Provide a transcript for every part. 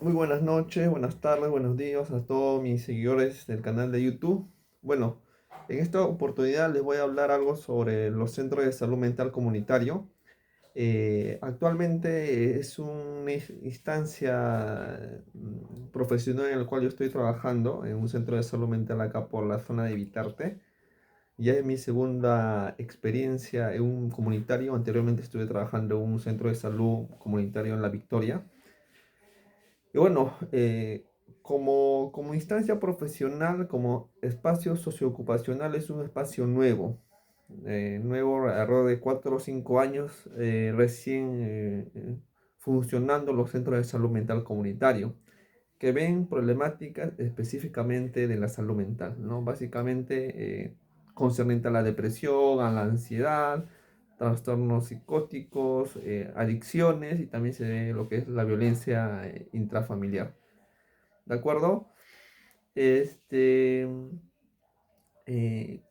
Muy buenas noches, buenas tardes, buenos días a todos mis seguidores del canal de YouTube. Bueno, en esta oportunidad les voy a hablar algo sobre los centros de salud mental comunitario. Actualmente es una instancia profesional en la cual yo estoy trabajando en un centro de salud mental acá por la zona de Vitarte. Ya es mi segunda experiencia en un comunitario. Anteriormente estuve trabajando en un centro de salud comunitario en La Victoria. Y bueno, como instancia profesional, como espacio socioocupacional, es un espacio nuevo, nuevo alrededor de 4 o 5 años, recién funcionando los centros de salud mental comunitario, que ven problemáticas específicamente de la salud mental, ¿no? Básicamente concerniente a la depresión, a la ansiedad, trastornos psicóticos, adicciones y también se ve lo que es la violencia intrafamiliar. ¿De acuerdo? Este,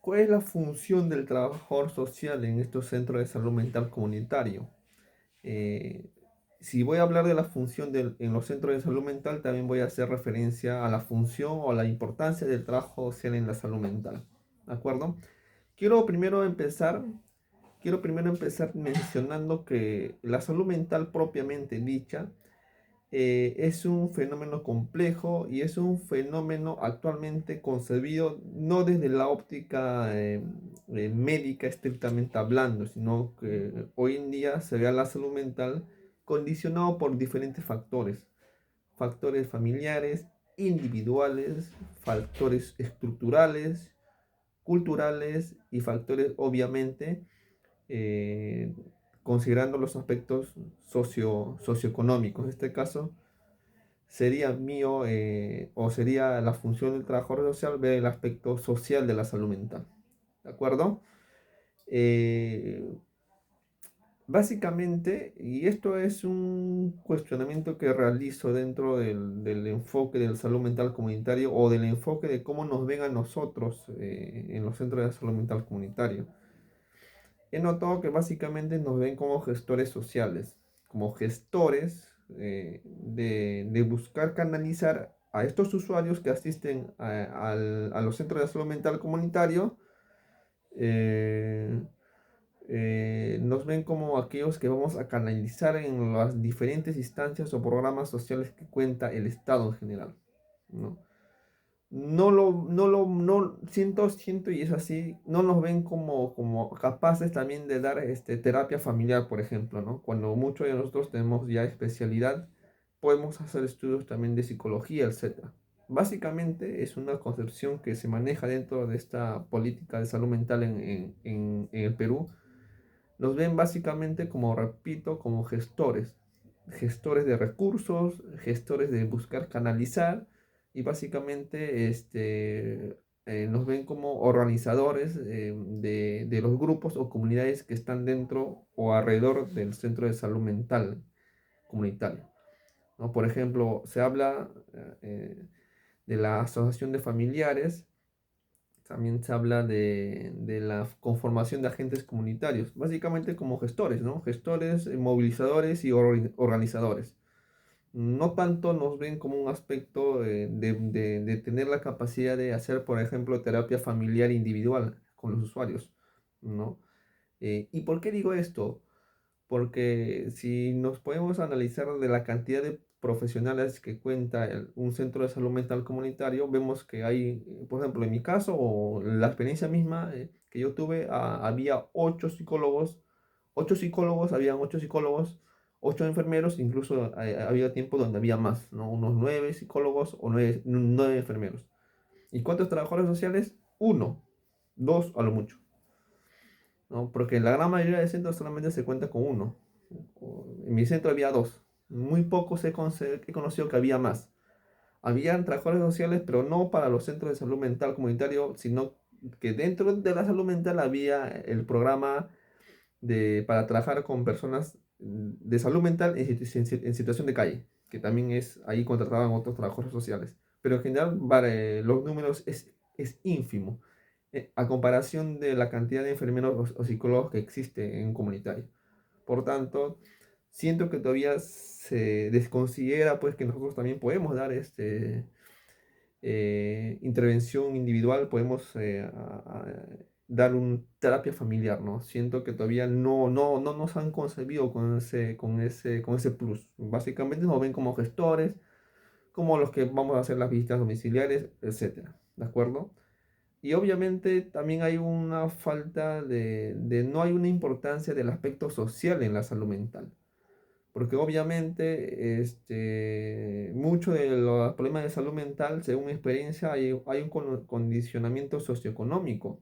¿Cuál es la función del trabajador social en estos centros de salud mental comunitario? Eh, si voy a hablar de la función en los centros de salud mental, también voy a hacer referencia a la función o a la importancia del trabajo social en la salud mental. ¿De acuerdo? Quiero primero empezar, quiero primero empezar mencionando que la salud mental propiamente dicha es un fenómeno complejo y es un fenómeno actualmente concebido no desde la óptica médica estrictamente hablando, sino que hoy en día se ve a la salud mental condicionado por diferentes factores, factores familiares, individuales, factores estructurales, culturales y factores obviamente eh, considerando los aspectos socioeconómicos. En este caso, sería mío o sería la función del trabajador social ver el aspecto social de la salud mental. ¿De acuerdo? Eh, Básicamente, y esto es un cuestionamiento que realizo dentro del enfoque del salud mental comunitario o del enfoque de cómo nos ven a nosotros en los centros de salud mental comunitario. He notado que básicamente nos ven como gestores sociales, como gestores de buscar canalizar a estos usuarios que asisten a los centros de salud mental comunitario, eh, nos ven como aquellos que vamos a canalizar en las diferentes instancias o programas sociales que cuenta el Estado en general, ¿no? Siento y es así, no nos ven como capaces también de dar terapia familiar, por ejemplo, ¿no? Cuando muchos de nosotros tenemos ya especialidad, podemos hacer estudios también de psicología, etcétera. Básicamente es una concepción que se maneja dentro de esta política de salud mental en el Perú. Nos ven básicamente como, repito, como gestores, gestores de recursos, gestores de buscar canalizar y básicamente nos ven como organizadores de los grupos o comunidades que están dentro o alrededor del centro de salud mental comunitario, ¿no? Por ejemplo, se habla de la asociación de familiares. También se habla de la conformación de agentes comunitarios, básicamente como gestores, ¿no? Gestores, movilizadores y organizadores. No tanto nos ven como un aspecto de tener la capacidad de hacer, por ejemplo, terapia familiar individual con los usuarios, ¿no? ¿Y por qué digo esto? Porque si nos podemos analizar de la cantidad de profesionales que cuenta un centro de salud mental comunitario, vemos que hay, por ejemplo, en mi caso o la experiencia misma que yo tuve, había 8 psicólogos, habían 8 psicólogos, 8 enfermeros, incluso había tiempo donde había más, ¿no? Unos 9 psicólogos o nueve enfermeros. ¿Y cuántos trabajadores sociales? Uno, dos a lo mucho, ¿no? Porque en la gran mayoría de centros solamente se cuenta con uno. En mi centro había dos. Muy pocos he conocido que había más. Habían trabajadores sociales, pero no para los centros de salud mental comunitario, sino que dentro de la salud mental había el programa para trabajar con personas de salud mental en situación de calle, que también es, ahí contrataban otros trabajadores sociales. Pero en general, los números es ínfimo a comparación de la cantidad de enfermeros o psicólogos que existe en un comunitario. Por tanto, Siento que todavía se desconsidera pues que nosotros también podemos dar intervención individual, podemos dar una terapia familiar, ¿no? Siento que todavía no nos han concebido con ese plus. Básicamente nos ven como gestores, como los que vamos a hacer las visitas domiciliares, etcétera, ¿de acuerdo? Y obviamente también hay una falta no hay una importancia del aspecto social en la salud mental. Porque obviamente mucho de los problemas de salud mental, según mi experiencia, hay un condicionamiento socioeconómico.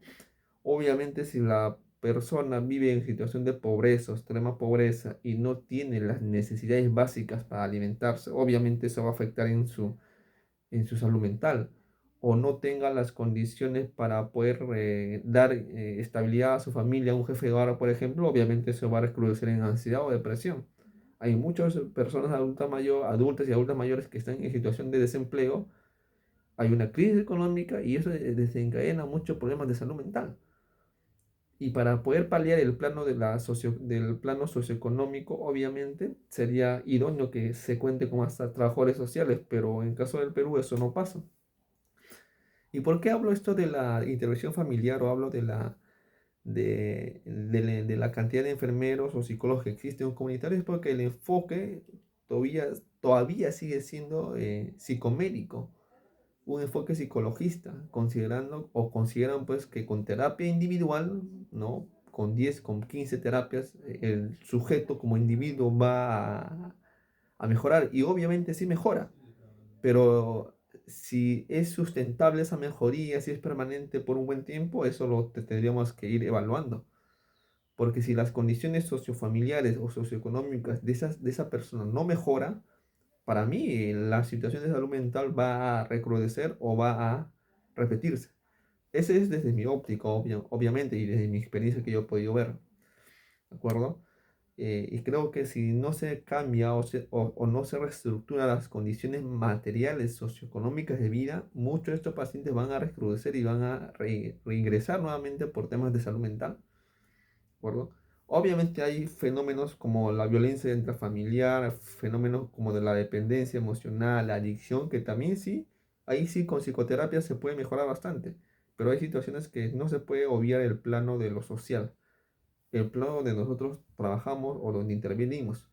Obviamente si la persona vive en situación de pobreza, extrema pobreza, y no tiene las necesidades básicas para alimentarse, obviamente eso va a afectar en su salud mental. O no tenga las condiciones para poder dar estabilidad a su familia, a un jefe de hogar, por ejemplo, obviamente eso va a recrudecer en ansiedad o depresión. Hay muchas personas adultas y adultas mayores que están en situación de desempleo, hay una crisis económica y eso desencadena muchos problemas de salud mental. Y para poder paliar el plano del plano socioeconómico, obviamente sería idóneo que se cuente con hasta trabajadores sociales, pero en caso del Perú eso no pasa. ¿Y por qué hablo esto de la intervención familiar o hablo de la cantidad de enfermeros o psicólogos que existen en comunitarios? Es porque el enfoque todavía sigue siendo psicomédico, un enfoque psicologista, consideran pues que con terapia individual, ¿no? Con 10 con 15 terapias, el sujeto como individuo va a mejorar y obviamente sí mejora, pero si es sustentable esa mejoría, si es permanente por un buen tiempo, eso tendríamos que ir evaluando. Porque si las condiciones sociofamiliares o socioeconómicas de esa persona no mejora, para mí la situación de salud mental va a recrudecer o va a repetirse. Ese es desde mi óptica, obviamente, y desde mi experiencia que yo he podido ver. ¿De acuerdo? Y creo que si no se cambia o no se reestructura las condiciones materiales socioeconómicas de vida, muchos de estos pacientes van a recrudecer y van a reingresar nuevamente por temas de salud mental. ¿De acuerdo? Obviamente hay fenómenos como la violencia intrafamiliar, fenómenos como de la dependencia emocional, la adicción, que también sí, ahí sí con psicoterapia se puede mejorar bastante, pero hay situaciones que no se puede obviar el plano de lo social, el plano donde nosotros trabajamos o donde intervenimos,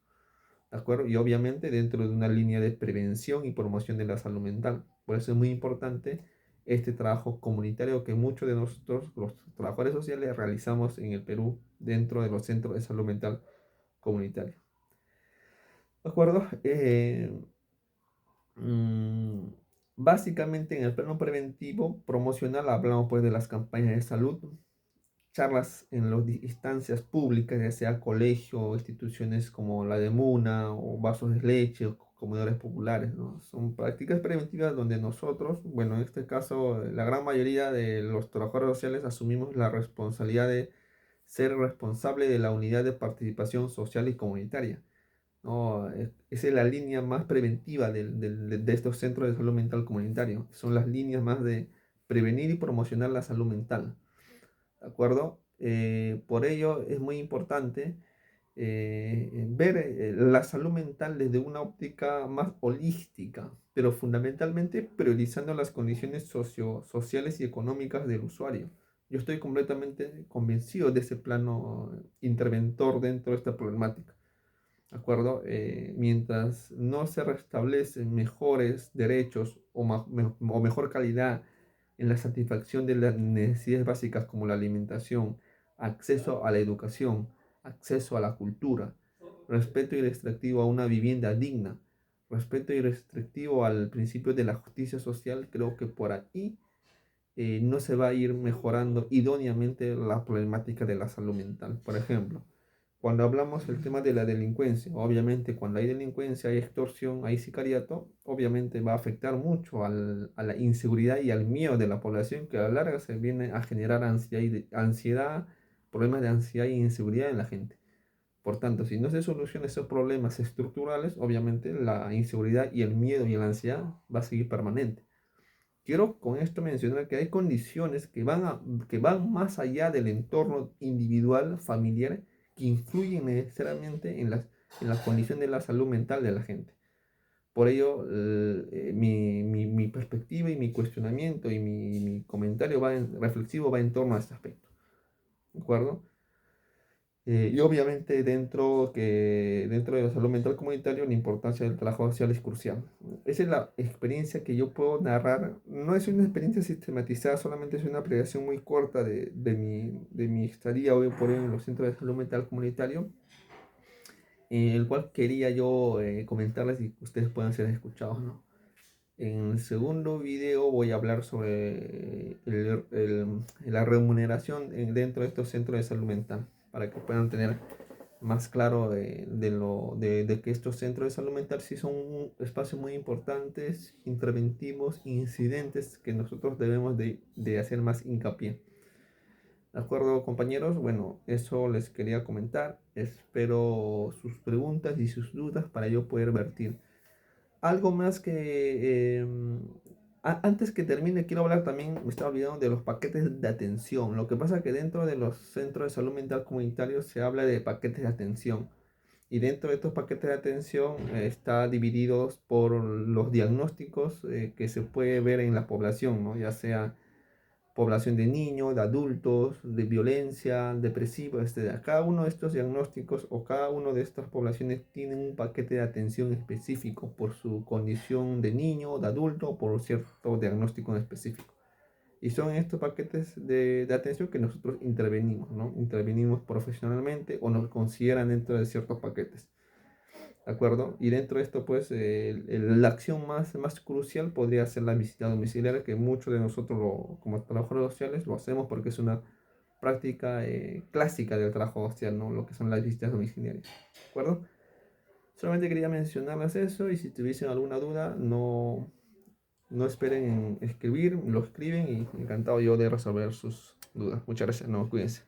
¿de acuerdo? Y obviamente dentro de una línea de prevención y promoción de la salud mental. Por eso es muy importante este trabajo comunitario que muchos de nosotros, los trabajadores sociales, realizamos en el Perú dentro de los centros de salud mental comunitario. ¿De acuerdo? Mm, Básicamente en el plano preventivo, promocional, hablamos pues de las campañas de salud, charlas en las instancias públicas, ya sea colegio o instituciones como la de Muna o vasos de leche o comedores populares, ¿no? Son prácticas preventivas donde nosotros, bueno, en este caso, la gran mayoría de los trabajadores sociales asumimos la responsabilidad de ser responsable de la unidad de participación social y comunitaria, ¿no? Esa es la línea más preventiva de estos centros de salud mental comunitario. Son las líneas más de prevenir y promocionar la salud mental. ¿De acuerdo? Por ello es muy importante ver la salud mental desde una óptica más holística, pero fundamentalmente priorizando las condiciones sociales y económicas del usuario. Yo estoy completamente convencido de ese plano interventor dentro de esta problemática. ¿De acuerdo? Mientras no se restablecen mejores derechos o mejor calidad en la satisfacción de las necesidades básicas como la alimentación, acceso a la educación, acceso a la cultura, respeto irrestrictivo a una vivienda digna, respeto irrestrictivo al principio de la justicia social, creo que por ahí no se va a ir mejorando idóneamente la problemática de la salud mental. Por ejemplo, cuando hablamos del tema de la delincuencia, obviamente cuando hay delincuencia, hay extorsión, hay sicariato, obviamente va a afectar mucho a la inseguridad y al miedo de la población, que a la larga se viene a generar ansiedad, problemas de ansiedad y inseguridad en la gente. Por tanto, si no se solucionan esos problemas estructurales, obviamente la inseguridad y el miedo y la ansiedad va a seguir permanente. Quiero con esto mencionar que hay condiciones que van más allá del entorno individual, familiar, que influyen necesariamente en la condición de la salud mental de la gente. Por ello, mi perspectiva y mi cuestionamiento y mi comentario reflexivo va en torno a este aspecto. ¿De acuerdo? Y obviamente dentro de la salud mental comunitaria la importancia del trabajo social es crucial. Esa es la experiencia que yo puedo narrar. No es una experiencia sistematizada, solamente es una apreciación muy corta de mi estadía hoy por hoy en los centros de salud mental comunitario, en el cual quería yo comentarles y que ustedes puedan ser escuchados, ¿no? En el segundo video voy a hablar sobre la remuneración dentro de estos centros de salud mental, para que puedan tener más claro de que estos centros de salud mental sí son un espacio muy importantes, interventivos, incidentes que nosotros debemos de hacer más hincapié. ¿De acuerdo, compañeros? Bueno, eso les quería comentar. Espero sus preguntas y sus dudas para yo poder vertir. Algo más que antes que termine, quiero hablar también, me estaba olvidando de los paquetes de atención. Lo que pasa es que dentro de los centros de salud mental comunitarios se habla de paquetes de atención. Y dentro de estos paquetes de atención está divididos por los diagnósticos que se puede ver en la población, ¿no? Ya sea población de niños, de adultos, de violencia, depresiva, cada uno de estos diagnósticos o cada una de estas poblaciones tiene un paquete de atención específico por su condición de niño, de adulto o por cierto diagnóstico en específico. Y son estos paquetes de atención que nosotros intervenimos, ¿no? Intervenimos profesionalmente o nos consideran dentro de ciertos paquetes. ¿De acuerdo? Y dentro de esto, pues, la acción más crucial podría ser la visita domiciliaria, que muchos de nosotros, como trabajadores sociales, lo hacemos porque es una práctica clásica del trabajo social, ¿no? Lo que son las visitas domiciliarias. ¿De acuerdo? Solamente quería mencionarles eso y si tuviesen alguna duda, no esperen en escribir, lo escriben y encantado yo de resolver sus dudas. Muchas gracias, no, cuídense.